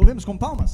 Louvemos com palmas.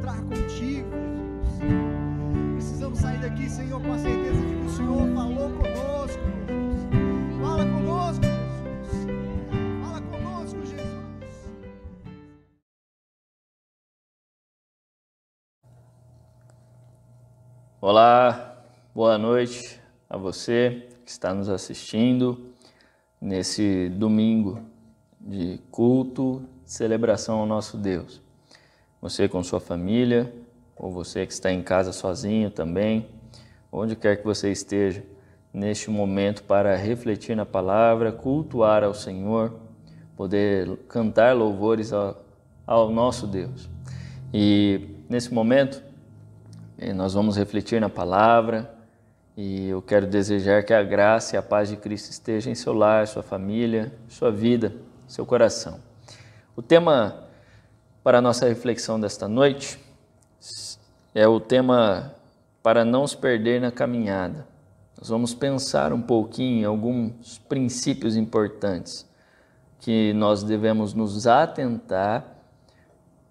encontrar contigo, Jesus. Precisamos sair daqui, Senhor, com a certeza de que o Senhor falou conosco. Fala conosco, Jesus. Fala conosco, Jesus. Olá, boa noite a você que está nos assistindo nesse domingo de culto, celebração ao nosso Deus. Você com sua família, ou você que está em casa sozinho também, onde quer que você esteja neste momento para refletir na palavra, cultuar ao Senhor, poder cantar louvores ao nosso Deus. E nesse momento nós vamos refletir na palavra e eu quero desejar que a graça e a paz de Cristo esteja em seu lar, sua família, sua vida, seu coração. O tema para a nossa reflexão desta noite é o tema para não se perder na caminhada. Nós vamos pensar um pouquinho em alguns princípios importantes que nós devemos nos atentar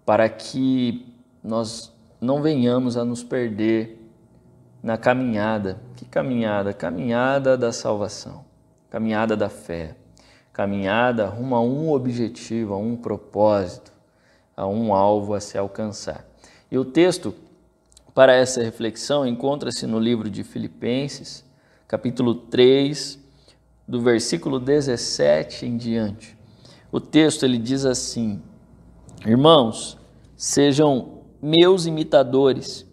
para que nós não venhamos a nos perder na caminhada. Que caminhada? Caminhada da salvação, caminhada da fé, caminhada rumo a um objetivo, a um propósito, a um alvo a se alcançar. E o texto para essa reflexão encontra-se no livro de Filipenses, capítulo 3, do versículo 17 em diante. O texto ele diz assim: Irmãos, sejam meus imitadores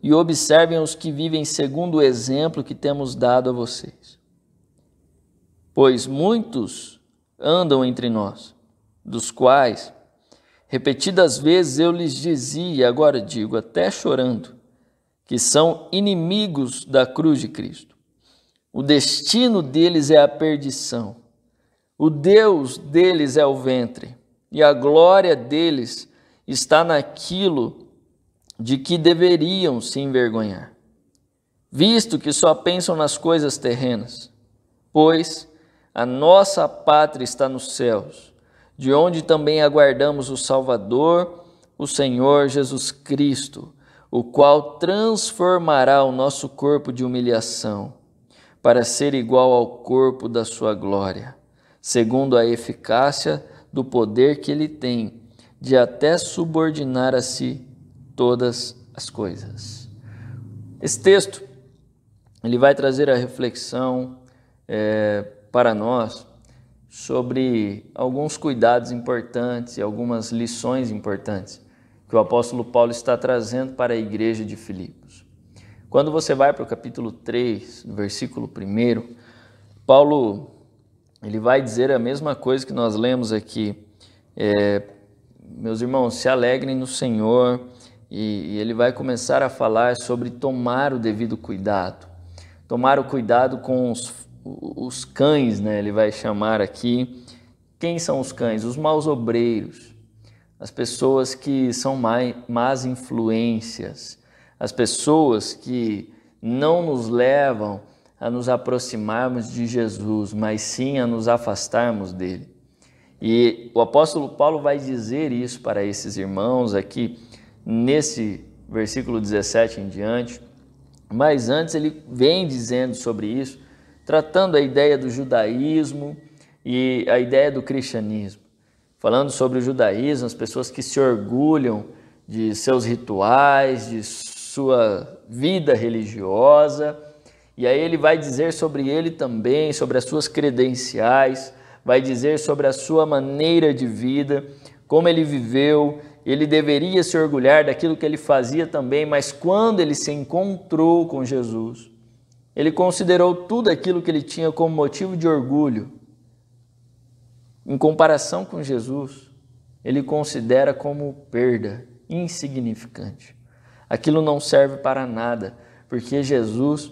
e observem os que vivem segundo o exemplo que temos dado a vocês. Pois muitos andam entre nós, dos quais repetidas vezes eu lhes dizia, e agora digo, até chorando, que são inimigos da cruz de Cristo. O destino deles é a perdição, o Deus deles é o ventre, e a glória deles está naquilo de que deveriam se envergonhar, visto que só pensam nas coisas terrenas, pois a nossa pátria está nos céus, de onde também aguardamos o Salvador, o Senhor Jesus Cristo, o qual transformará o nosso corpo de humilhação para ser igual ao corpo da sua glória, segundo a eficácia do poder que ele tem de até subordinar a si todas as coisas. Esse texto ele vai trazer a reflexão para nós sobre alguns cuidados importantes e algumas lições importantes que o apóstolo Paulo está trazendo para a igreja de Filipos. Quando você vai para o capítulo 3, versículo 1, Paulo ele vai dizer a mesma coisa que nós lemos aqui. Meus irmãos, se alegrem no Senhor, e ele vai começar a falar sobre tomar o devido cuidado. Tomar o cuidado com os cães, né? Ele vai chamar aqui. Quem são os cães? Os maus obreiros, as pessoas que são más influências, as pessoas que não nos levam a nos aproximarmos de Jesus, mas sim a nos afastarmos dele. E o apóstolo Paulo vai dizer isso para esses irmãos aqui, nesse versículo 17 em diante, mas antes ele vem dizendo sobre isso, tratando a ideia do judaísmo e a ideia do cristianismo. Falando sobre o judaísmo, as pessoas que se orgulham de seus rituais, de sua vida religiosa, e aí ele vai dizer sobre ele também, sobre as suas credenciais, vai dizer sobre a sua maneira de vida, como ele viveu. Ele deveria se orgulhar daquilo que ele fazia também, mas quando ele se encontrou com Jesus, ele considerou tudo aquilo que ele tinha como motivo de orgulho. Em comparação com Jesus, ele considera como perda, insignificante. Aquilo não serve para nada, porque Jesus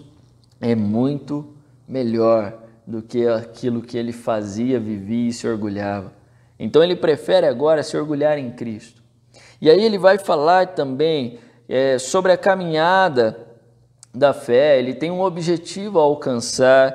é muito melhor do que aquilo que ele fazia, vivia e se orgulhava. Então ele prefere agora se orgulhar em Cristo. E aí ele vai falar também sobre a caminhada da fé. Ele tem um objetivo a alcançar.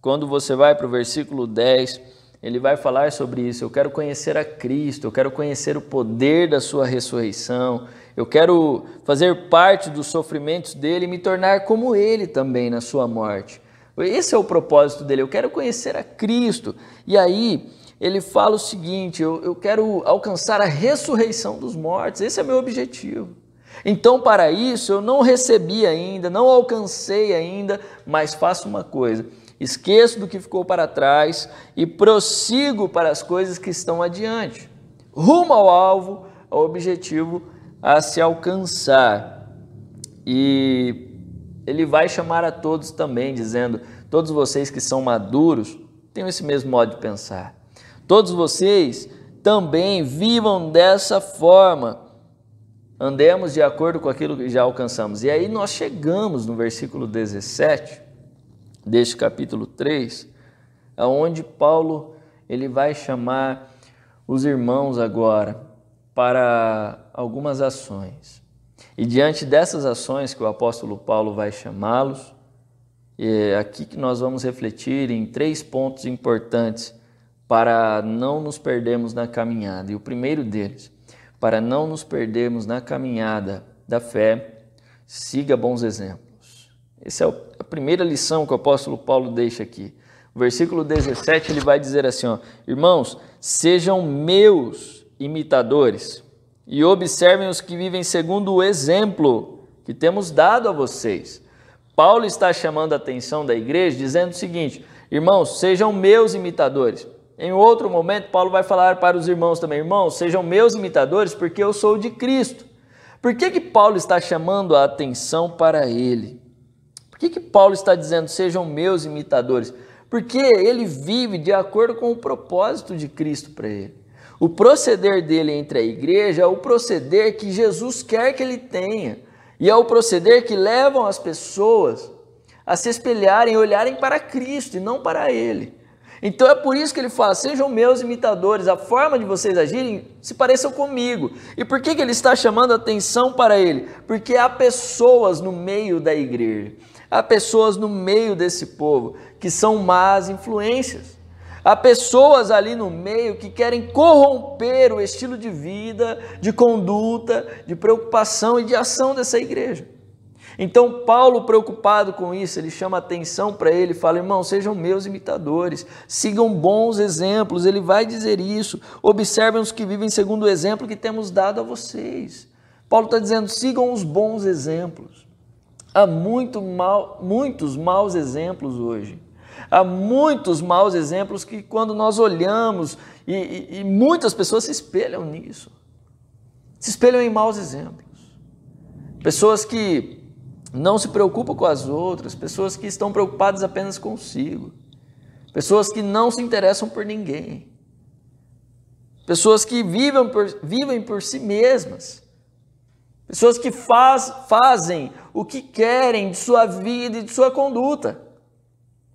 Quando você vai para o versículo 10, ele vai falar sobre isso. Eu quero conhecer a Cristo, eu quero conhecer o poder da sua ressurreição, Eu quero fazer parte dos sofrimentos dele e me tornar como ele também na sua morte. Esse é o propósito dele, eu quero conhecer a Cristo. E aí ele fala o seguinte, eu quero alcançar a ressurreição dos mortos, esse é meu objetivo. Então, para isso, eu não recebi ainda, não alcancei ainda, mas faço uma coisa, esqueço do que ficou para trás e prossigo para as coisas que estão adiante, rumo ao alvo, ao objetivo a se alcançar. E ele vai chamar a todos também, dizendo, todos vocês que são maduros, tenham esse mesmo modo de pensar. Todos vocês também vivam dessa forma, andemos de acordo com aquilo que já alcançamos. E aí nós chegamos no versículo 17 deste capítulo 3, onde Paulo ele vai chamar os irmãos agora para algumas ações. E diante dessas ações que o apóstolo Paulo vai chamá-los, é aqui que nós vamos refletir em 3 pontos importantes para não nos perdermos na caminhada. E o primeiro deles, para não nos perdermos na caminhada da fé, siga bons exemplos. Essa é a primeira lição que o apóstolo Paulo deixa aqui. O versículo 17 ele vai dizer assim, irmãos, sejam meus imitadores e observem os que vivem segundo o exemplo que temos dado a vocês. Paulo está chamando a atenção da igreja dizendo o seguinte, irmãos, sejam meus imitadores. Em outro momento, Paulo vai falar para os irmãos também, irmãos, sejam meus imitadores porque eu sou de Cristo. Por que Paulo está chamando a atenção para ele? Por que Paulo está dizendo, sejam meus imitadores? Porque ele vive de acordo com o propósito de Cristo para ele. O proceder dele entre a igreja é o proceder que Jesus quer que ele tenha. E é o proceder que levam as pessoas a se espelharem e olharem para Cristo e não para ele. Então é por isso que ele fala, sejam meus imitadores, a forma de vocês agirem se pareçam comigo. E por que ele está chamando a atenção para ele? Porque há pessoas no meio da igreja, há pessoas no meio desse povo que são más influências. Há pessoas ali no meio que querem corromper o estilo de vida, de conduta, de preocupação e de ação dessa igreja. Então Paulo, preocupado com isso, ele chama atenção para ele e fala, irmão, sejam meus imitadores, sigam bons exemplos, ele vai dizer isso, observem os que vivem segundo o exemplo que temos dado a vocês. Paulo está dizendo, sigam os bons exemplos. Há muitos maus exemplos hoje, há muitos maus exemplos que quando nós olhamos, e muitas pessoas se espelham nisso, se espelham em maus exemplos, pessoas que não se preocupam com as outras, pessoas que estão preocupadas apenas consigo, pessoas que não se interessam por ninguém, pessoas que vivem por si mesmas, pessoas que fazem o que querem de sua vida e de sua conduta.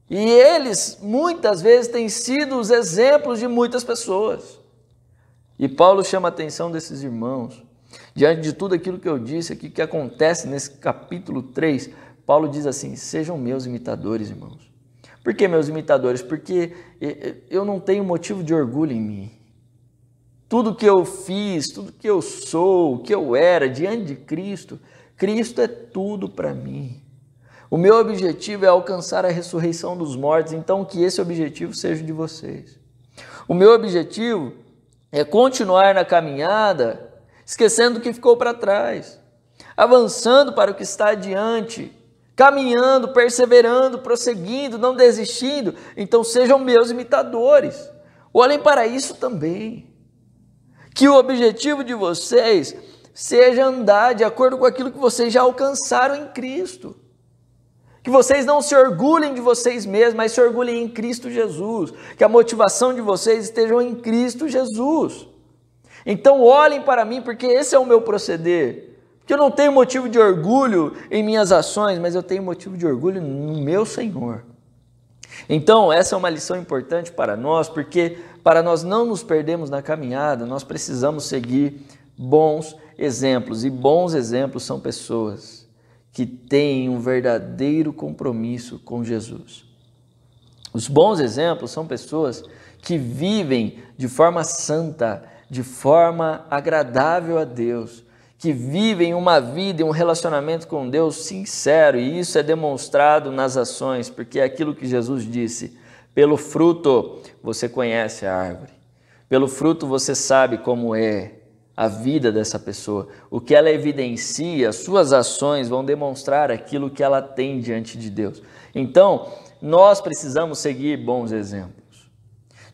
E eles muitas vezes têm sido os exemplos de muitas pessoas. E Paulo chama a atenção desses irmãos. Diante de tudo aquilo que eu disse aqui, que acontece nesse capítulo 3, Paulo diz assim, sejam meus imitadores, irmãos. Por que meus imitadores? Porque eu não tenho motivo de orgulho em mim. Tudo que eu fiz, tudo que eu sou, o que eu era diante de Cristo, Cristo é tudo para mim. O meu objetivo é alcançar a ressurreição dos mortos, então que esse objetivo seja de vocês. O meu objetivo é continuar na caminhada, esquecendo o que ficou para trás, avançando para o que está adiante, caminhando, perseverando, prosseguindo, não desistindo. Então sejam meus imitadores. Olhem para isso também. Que o objetivo de vocês seja andar de acordo com aquilo que vocês já alcançaram em Cristo. Que vocês não se orgulhem de vocês mesmos, mas se orgulhem em Cristo Jesus. Que a motivação de vocês esteja em Cristo Jesus. Então olhem para mim, porque esse é o meu proceder. Porque eu não tenho motivo de orgulho em minhas ações, mas eu tenho motivo de orgulho no meu Senhor. Então essa é uma lição importante para nós, porque para nós não nos perdermos na caminhada, nós precisamos seguir bons exemplos. E bons exemplos são pessoas que têm um verdadeiro compromisso com Jesus. Os bons exemplos são pessoas que vivem de forma santa, de forma agradável a Deus, que vivem uma vida e um relacionamento com Deus sincero, e isso é demonstrado nas ações, porque é aquilo que Jesus disse: pelo fruto você conhece a árvore, pelo fruto você sabe como é a vida dessa pessoa, o que ela evidencia, suas ações vão demonstrar aquilo que ela tem diante de Deus. Então, nós precisamos seguir bons exemplos.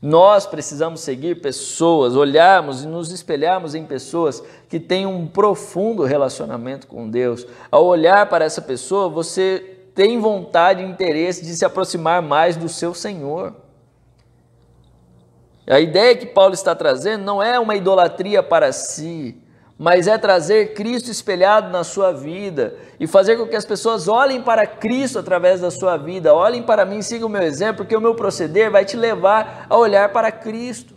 Nós precisamos seguir pessoas, olharmos e nos espelharmos em pessoas que têm um profundo relacionamento com Deus. Ao olhar para essa pessoa, você tem vontade e interesse de se aproximar mais do seu Senhor. A ideia que Paulo está trazendo não é uma idolatria para si, mas é trazer Cristo espelhado na sua vida e fazer com que as pessoas olhem para Cristo através da sua vida, olhem para mim, sigam o meu exemplo, porque o meu proceder vai te levar a olhar para Cristo.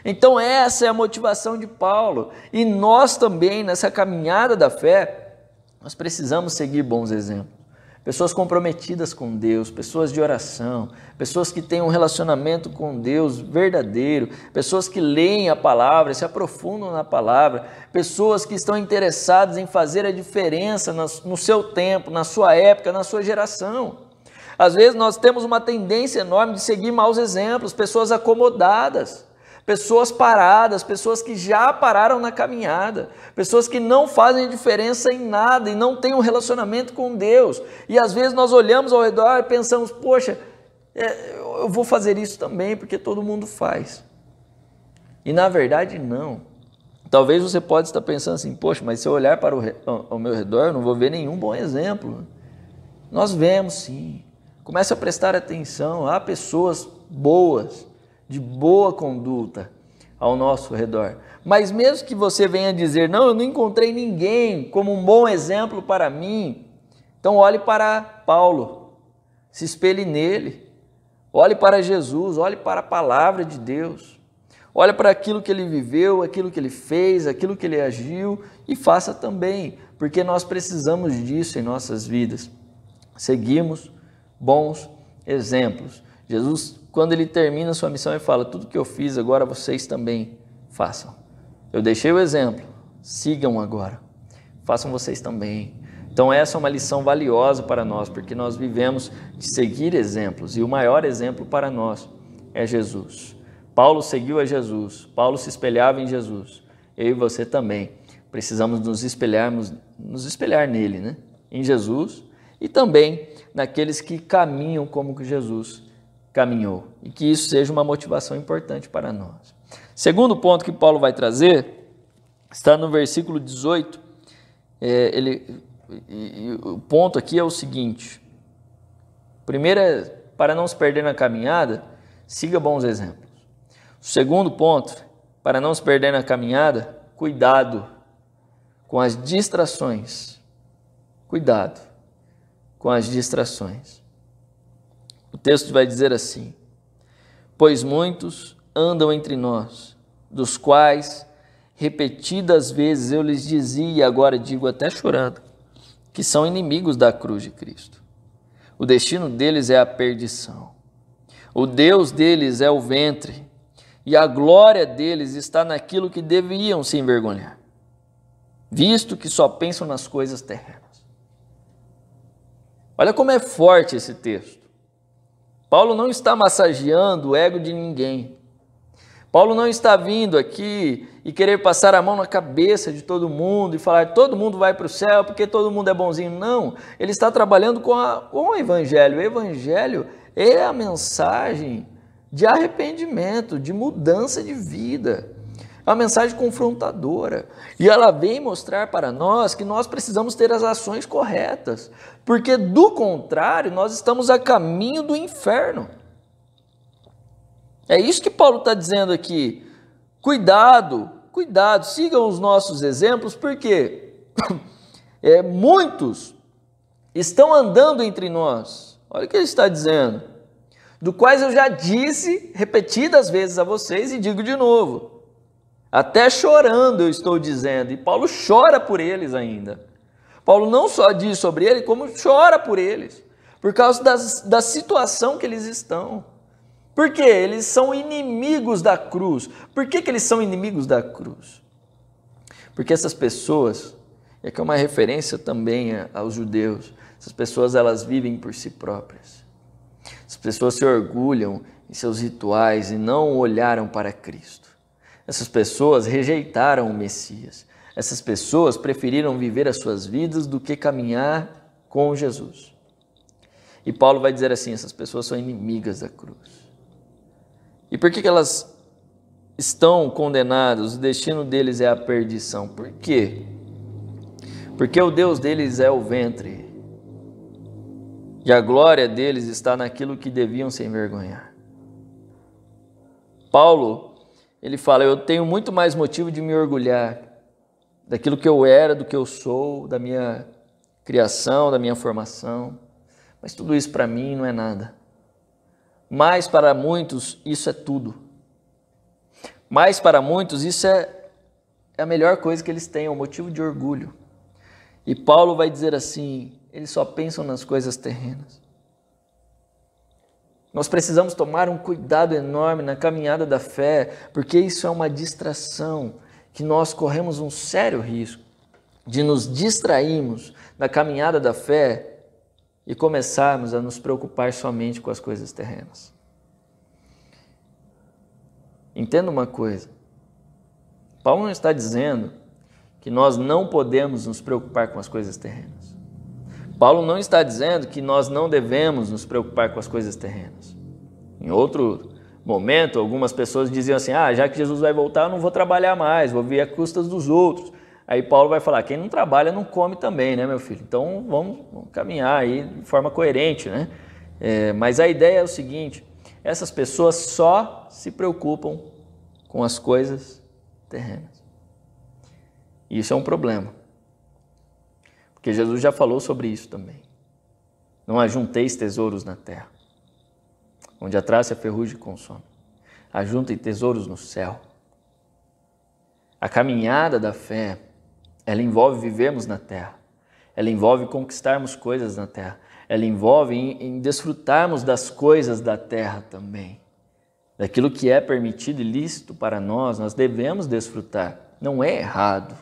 Então essa é a motivação de Paulo, e nós também nessa caminhada da fé, nós precisamos seguir bons exemplos. Pessoas comprometidas com Deus, pessoas de oração, pessoas que têm um relacionamento com Deus verdadeiro, pessoas que leem a palavra, se aprofundam na palavra, pessoas que estão interessadas em fazer a diferença no seu tempo, na sua época, na sua geração. Às vezes nós temos uma tendência enorme de seguir maus exemplos, pessoas acomodadas, pessoas paradas, pessoas que já pararam na caminhada, pessoas que não fazem diferença em nada e não têm um relacionamento com Deus. E às vezes nós olhamos ao redor e pensamos: poxa, eu vou fazer isso também porque todo mundo faz. E na verdade não. Talvez você pode estar pensando assim: poxa, mas se eu olhar para ao meu redor eu não vou ver nenhum bom exemplo. Nós vemos sim. Comece a prestar atenção, há pessoas boas, de boa conduta ao nosso redor. Mas mesmo que você venha dizer: não, eu não encontrei ninguém como um bom exemplo para mim, então olhe para Paulo, se espelhe nele, olhe para Jesus, olhe para a palavra de Deus, olhe para aquilo que ele viveu, aquilo que ele fez, aquilo que ele agiu, e faça também, porque nós precisamos disso em nossas vidas. Seguimos bons exemplos. Jesus, quando ele termina a sua missão, ele fala: tudo que eu fiz agora vocês também façam. Eu deixei o exemplo, sigam agora, façam vocês também. Então essa é uma lição valiosa para nós, porque nós vivemos de seguir exemplos, e o maior exemplo para nós é Jesus. Paulo seguiu a Jesus, Paulo se espelhava em Jesus. Eu e você também precisamos nos espelhar nele, né? Em Jesus, e também naqueles que caminham como que Jesus caminhou, e que isso seja uma motivação importante para nós. Segundo ponto que Paulo vai trazer está no versículo 18. O ponto aqui é o seguinte: primeiro é, para não se perder na caminhada, siga bons exemplos. O segundo ponto, para não se perder na caminhada, cuidado com as distrações. Cuidado com as distrações. O texto vai dizer assim: pois muitos andam entre nós, dos quais repetidas vezes eu lhes dizia, e agora digo até chorando, que são inimigos da cruz de Cristo. O destino deles é a perdição. O Deus deles é o ventre, e a glória deles está naquilo que deviam se envergonhar, visto que só pensam nas coisas terrenas. Olha como é forte esse texto. Paulo não está massageando o ego de ninguém. Paulo não está vindo aqui e querer passar a mão na cabeça de todo mundo e falar: todo mundo vai para o céu porque todo mundo é bonzinho. Não, ele está trabalhando com o Evangelho. O Evangelho é a mensagem de arrependimento, de mudança de vida. É uma mensagem confrontadora. E ela vem mostrar para nós que nós precisamos ter as ações corretas, porque do contrário nós estamos a caminho do inferno. É isso que Paulo está dizendo aqui. Cuidado, cuidado, sigam os nossos exemplos, porque muitos estão andando entre nós. Olha o que ele está dizendo. Do quais eu já disse repetidas vezes a vocês e digo de novo. Até chorando eu estou dizendo, e Paulo chora por eles ainda. Paulo não só diz sobre eles, como chora por eles, por causa da situação que eles estão. Por quê? Eles são inimigos da cruz. Por que eles são inimigos da cruz? Porque essas pessoas e aqui é uma referência também aos judeus, essas pessoas elas vivem por si próprias. As pessoas se orgulham em seus rituais e não olharam para Cristo. Essas pessoas rejeitaram o Messias. Essas pessoas preferiram viver as suas vidas do que caminhar com Jesus. E Paulo vai dizer assim, essas pessoas são inimigas da cruz. E por que elas estão condenadas? O destino deles é a perdição. Por quê? Porque o Deus deles é o ventre. E a glória deles está naquilo que deviam se envergonhar. Paulo, ele fala, eu tenho muito mais motivo de me orgulhar daquilo que eu era, do que eu sou, da minha criação, da minha formação. Mas tudo isso para mim não é nada. Mas para muitos isso é tudo. Mas para muitos isso é a melhor coisa que eles têm, é um motivo de orgulho. E Paulo vai dizer assim, eles só pensam nas coisas terrenas. Nós precisamos tomar um cuidado enorme na caminhada da fé, porque isso é uma distração, que nós corremos um sério risco de nos distrairmos da caminhada da fé e começarmos a nos preocupar somente com as coisas terrenas. Entenda uma coisa, Paulo não está dizendo que nós não podemos nos preocupar com as coisas terrenas. Paulo não está dizendo que nós não devemos nos preocupar com as coisas terrenas. Em outro momento, algumas pessoas diziam assim, já que Jesus vai voltar, eu não vou trabalhar mais, vou viver a custas dos outros. Aí Paulo vai falar, quem não trabalha não come também, né, meu filho? Então vamos caminhar aí de forma coerente, né? Mas a ideia é o seguinte, essas pessoas só se preocupam com as coisas terrenas. E isso é um problema. Porque Jesus já falou sobre isso também. Não ajunteis tesouros na terra, onde a traça e a ferrugem consome. Ajuntem tesouros no céu. A caminhada da fé, ela envolve vivermos na terra. Ela envolve conquistarmos coisas na terra. Ela envolve em desfrutarmos das coisas da terra também. Daquilo que é permitido e lícito para nós devemos desfrutar. Não é errado,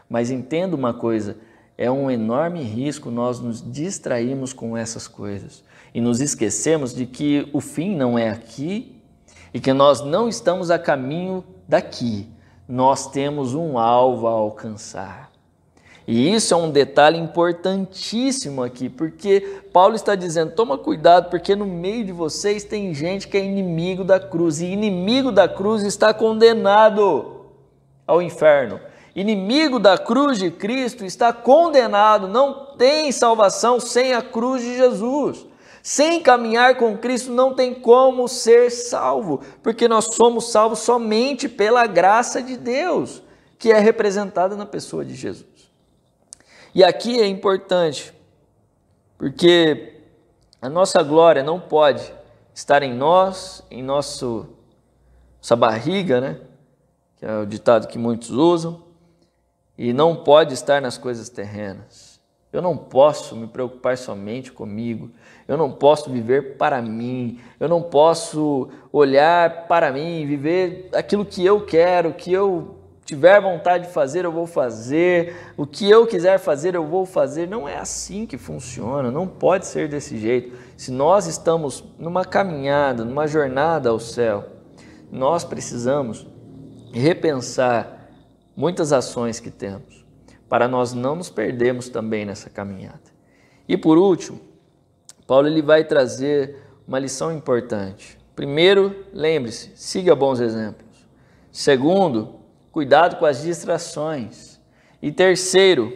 mas entenda uma coisa, é um enorme risco nós nos distrairmos com essas coisas e nos esquecemos de que o fim não é aqui e que nós não estamos a caminho daqui. Nós temos um alvo a alcançar. E isso é um detalhe importantíssimo aqui, porque Paulo está dizendo, toma cuidado, porque no meio de vocês tem gente que é inimigo da cruz, e inimigo da cruz está condenado ao inferno. Inimigo da cruz de Cristo está condenado, não tem salvação sem a cruz de Jesus. Sem caminhar com Cristo não tem como ser salvo, porque nós somos salvos somente pela graça de Deus, que é representada na pessoa de Jesus. E aqui é importante, porque a nossa glória não pode estar em nós, em nossa barriga, né? Que é o ditado que muitos usam, e não pode estar nas coisas terrenas. Eu não posso me preocupar somente comigo, eu não posso viver para mim, eu não posso olhar para mim, viver aquilo que eu quero, o que eu tiver vontade de fazer, eu vou fazer, o que eu quiser fazer, eu vou fazer. Não é assim que funciona, não pode ser desse jeito. Se nós estamos numa caminhada, numa jornada ao céu, nós precisamos repensar muitas ações que temos, para nós não nos perdermos também nessa caminhada. E por último, Paulo ele vai trazer uma lição importante. Primeiro, lembre-se, siga bons exemplos. Segundo, cuidado com as distrações. E terceiro,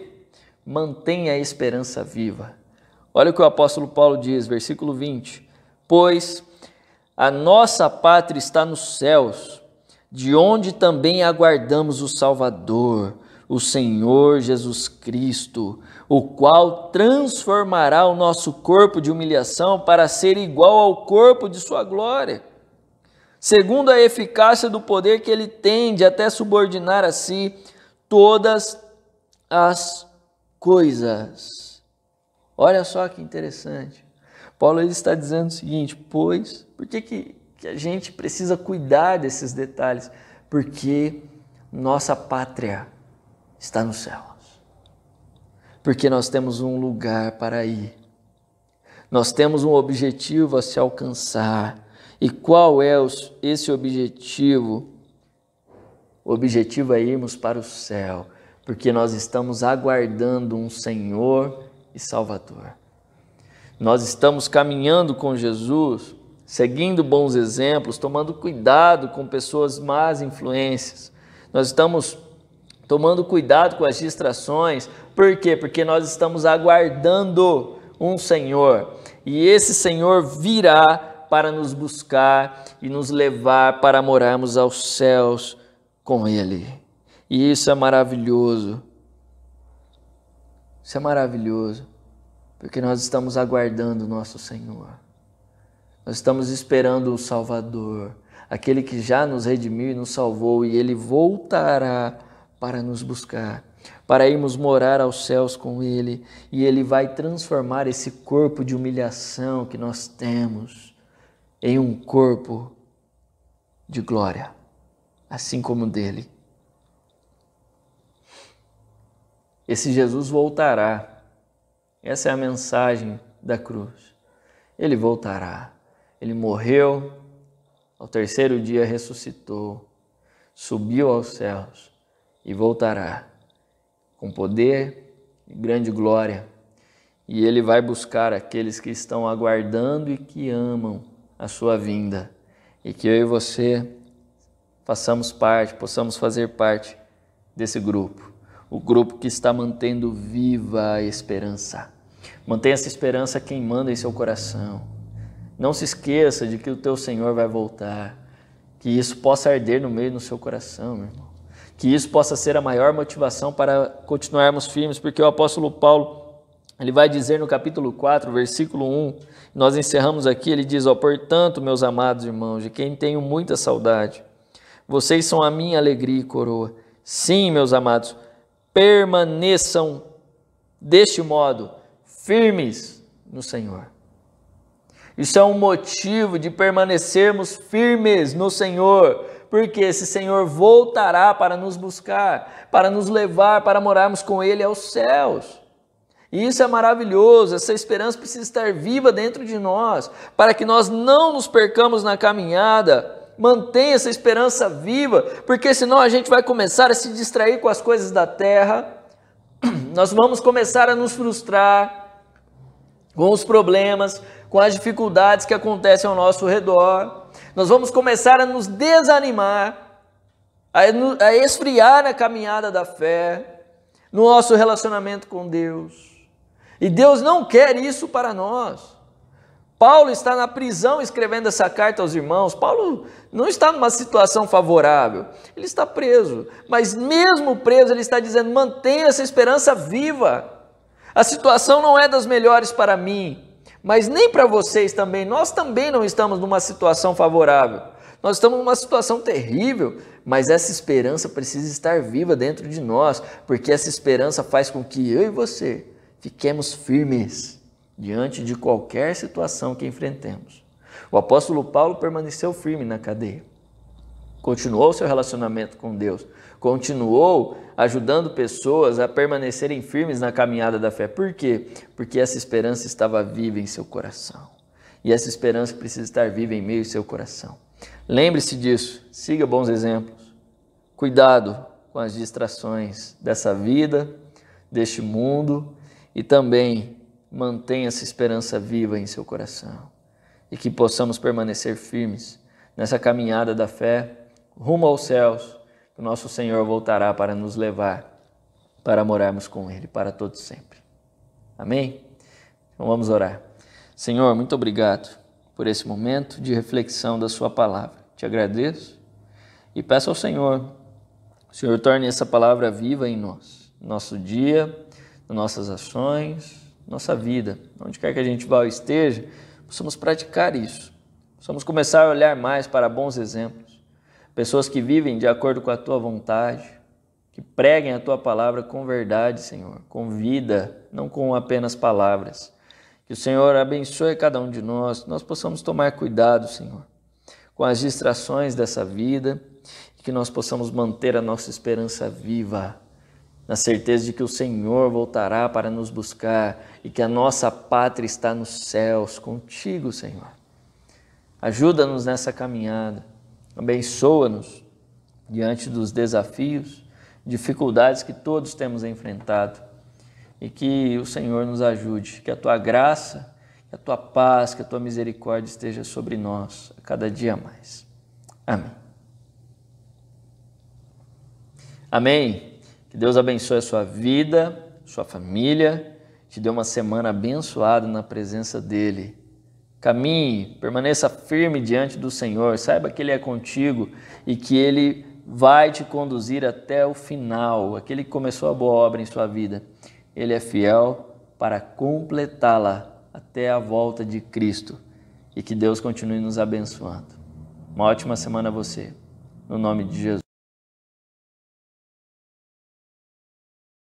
mantenha a esperança viva. Olha o que o apóstolo Paulo diz, versículo 20. Pois a nossa pátria está nos céus, de onde também aguardamos o Salvador, o Senhor Jesus Cristo, o qual transformará o nosso corpo de humilhação para ser igual ao corpo de sua glória, segundo a eficácia do poder que ele tem de até subordinar a si todas as coisas. Olha só que interessante. Paulo ele está dizendo o seguinte, pois, por que a gente precisa cuidar desses detalhes? Porque nossa pátria está nos céus. porque nós temos um lugar para ir. Nós temos um objetivo a se alcançar. E qual é esse objetivo? O objetivo é irmos para o céu, porque nós estamos aguardando um Senhor e Salvador. Nós estamos caminhando com Jesus, seguindo bons exemplos, tomando cuidado com pessoas más influências. Nós estamos tomando cuidado com as distrações. Por quê? Porque nós estamos aguardando um Senhor. E esse Senhor virá para nos buscar e nos levar para morarmos aos céus com Ele. E isso é maravilhoso. Isso é maravilhoso, porque nós estamos aguardando o nosso Senhor. Nós estamos esperando o Salvador, aquele que já nos redimiu e nos salvou, e Ele voltará para nos buscar, para irmos morar aos céus com Ele, e Ele vai transformar esse corpo de humilhação que nós temos em um corpo de glória, assim como o dele. Esse Jesus voltará. Essa é a mensagem da cruz. Ele voltará. Ele morreu, ao terceiro dia ressuscitou, subiu aos céus e voltará com poder e grande glória. E Ele vai buscar aqueles que estão aguardando e que amam a sua vinda. E que eu e você possamos fazer parte desse grupo. O grupo que está mantendo viva a esperança. Mantenha essa esperança queimando em seu coração. Não se esqueça de que o teu Senhor vai voltar. Que isso possa arder no meio do seu coração, meu irmão. Que isso possa ser a maior motivação para continuarmos firmes, porque o apóstolo Paulo, ele vai dizer no capítulo 4, versículo 1, nós encerramos aqui, ele diz, portanto, meus amados irmãos, de quem tenho muita saudade, vocês são a minha alegria e coroa. Sim, meus amados, permaneçam deste modo, firmes no Senhor. Isso é um motivo de permanecermos firmes no Senhor, porque esse Senhor voltará para nos buscar, para nos levar, para morarmos com Ele aos céus. E isso é maravilhoso, essa esperança precisa estar viva dentro de nós, para que nós não nos percamos na caminhada. Mantenha essa esperança viva, porque senão a gente vai começar a se distrair com as coisas da terra, nós vamos começar a nos frustrar com os problemas, com as dificuldades que acontecem ao nosso redor, nós vamos começar a nos desanimar, a esfriar na caminhada da fé, no nosso relacionamento com Deus. E Deus não quer isso para nós. Paulo está na prisão escrevendo essa carta aos irmãos. Paulo não está numa situação favorável, ele está preso, mas mesmo preso ele está dizendo, mantenha essa esperança viva. A situação não é das melhores para mim, mas nem para vocês também. Nós também não estamos numa situação favorável, nós estamos numa situação terrível, mas essa esperança precisa estar viva dentro de nós, porque essa esperança faz com que eu e você fiquemos firmes diante de qualquer situação que enfrentemos. O apóstolo Paulo permaneceu firme na cadeia, continuou seu relacionamento com Deus, continuou ajudando pessoas a permanecerem firmes na caminhada da fé. Por quê? Porque essa esperança estava viva em seu coração. E essa esperança precisa estar viva em meio ao seu coração. Lembre-se disso, siga bons exemplos. Cuidado com as distrações dessa vida, deste mundo, e também mantenha essa esperança viva em seu coração. E que possamos permanecer firmes nessa caminhada da fé, rumo aos céus. O nosso Senhor voltará para nos levar, para morarmos com Ele, para todos sempre. Amém? Então vamos orar. Senhor, muito obrigado por esse momento de reflexão da sua palavra. Te agradeço e peço ao Senhor, o Senhor torne essa palavra viva em nós, no nosso dia, nas nossas ações, nossa vida. Onde quer que a gente vá ou esteja, possamos praticar isso. Possamos começar a olhar mais para bons exemplos. Pessoas que vivem de acordo com a Tua vontade, que preguem a Tua palavra com verdade, Senhor, com vida, não com apenas palavras. Que o Senhor abençoe cada um de nós, nós possamos tomar cuidado, Senhor, com as distrações dessa vida, e que nós possamos manter a nossa esperança viva na certeza de que o Senhor voltará para nos buscar e que a nossa pátria está nos céus contigo, Senhor. Ajuda-nos nessa caminhada, abençoa-nos diante dos desafios, dificuldades que todos temos enfrentado e que o Senhor nos ajude, que a Tua graça, que a Tua paz, que a Tua misericórdia esteja sobre nós a cada dia mais. Amém. Amém. Que Deus abençoe a sua vida, sua família, te dê uma semana abençoada na presença dEle. Caminhe, permaneça firme diante do Senhor, saiba que Ele é contigo e que Ele vai te conduzir até o final. Aquele que começou a boa obra em sua vida, Ele é fiel para completá-la até a volta de Cristo. E que Deus continue nos abençoando. Uma ótima semana a você, no nome de Jesus.